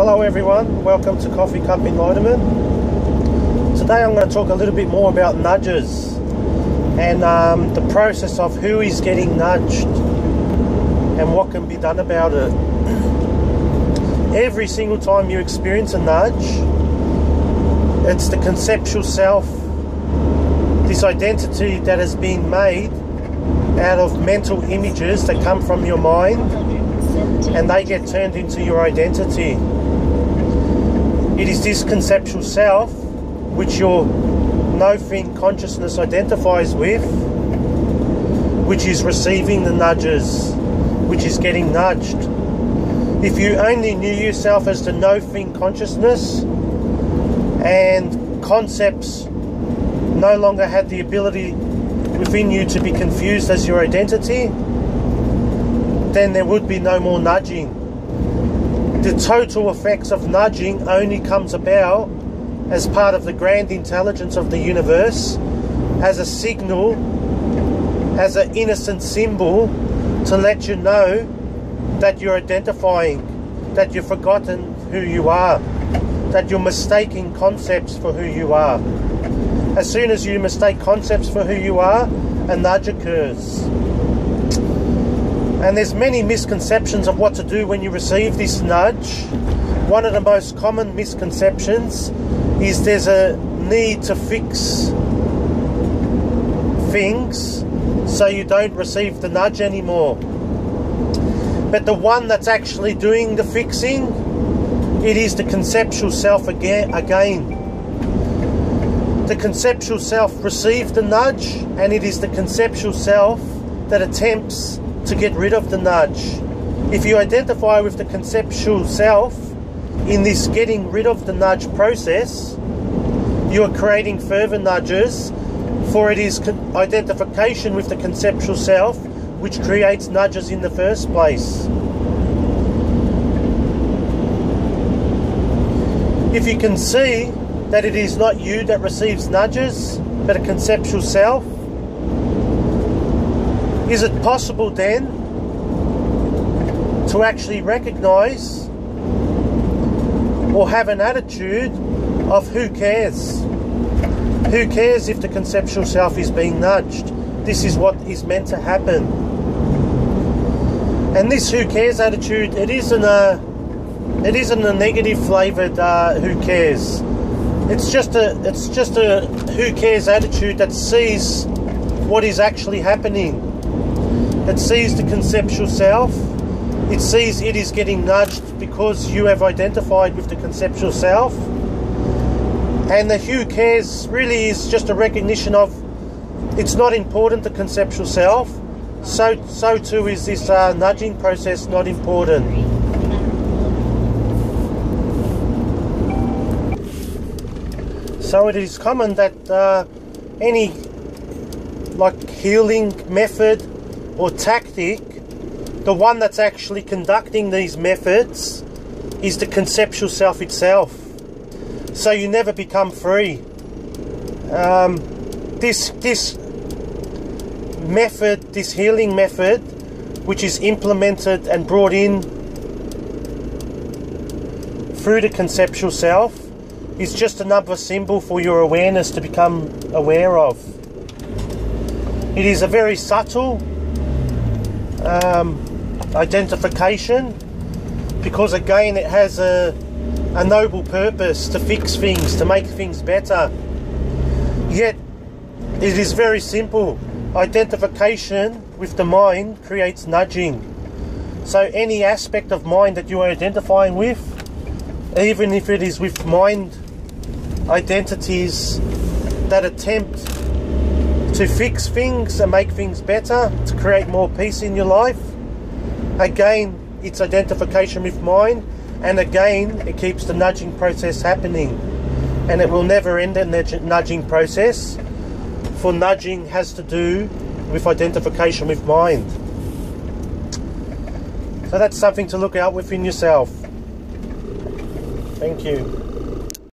Hello everyone, welcome to Coffee Cup Enlightenment. Today I'm going to talk a little bit more about nudges and the process of who is getting nudged and what can be done about it. Every single time you experience a nudge, it's the conceptual self, this identity that has been made out of mental images that come from your mind, and they get turned into your identity. It is this conceptual self which your no-thing consciousness identifies with, which is receiving the nudges, which is getting nudged. If you only knew yourself as the no-thing consciousness and concepts no longer had the ability within you to be confused as your identity, then there would be no more nudging. The total effects of nudging only comes about as part of the grand intelligence of the universe, as a signal, as an innocent symbol to let you know that you're identifying, that you've forgotten who you are, that you're mistaking concepts for who you are. As soon as you mistake concepts for who you are, a nudge occurs. And there's many misconceptions of what to do when you receive this nudge. One of the most common misconceptions is there's a need to fix things so you don't receive the nudge anymore. But the one that's actually doing the fixing, it is the conceptual self again. The conceptual self receives the nudge, and it is the conceptual self that attempts to get rid of the nudge. If you identify with the conceptual self in this getting rid of the nudge process, you are creating further nudges, for it is identification with the conceptual self which creates nudges in the first place. If you can see that it is not you that receives nudges, but a conceptual self, is it possible then to actually recognize or have an attitude of who cares? Who cares if the conceptual self is being nudged? This is what is meant to happen. And this who cares attitude, it isn't a negative flavoured who cares. It's just a who cares attitude that sees what is actually happening. It sees the conceptual self. It sees it is getting nudged because you have identified with the conceptual self. And the who cares really is just a recognition of it's not important, the conceptual self. So too is this nudging process not important. So it is common that any healing method or tactic, the one that's actually conducting these methods is the conceptual self itself. So you never become free. This method, this healing method, which is implemented and brought in through the conceptual self, is just another symbol for your awareness to become aware of. It is a very subtle identification, because again it has a noble purpose to fix things, to make things better. Yet it is very simple. Identification with the mind creates nudging. So any aspect of mind that you are identifying with, even if it is with mind identities that attempt to fix things and make things better, to create more peace in your life, again it's identification with mind, and again it keeps the nudging process happening, and it will never end in the nudging process, for nudging has to do with identification with mind. So that's something to look out within yourself. Thank you.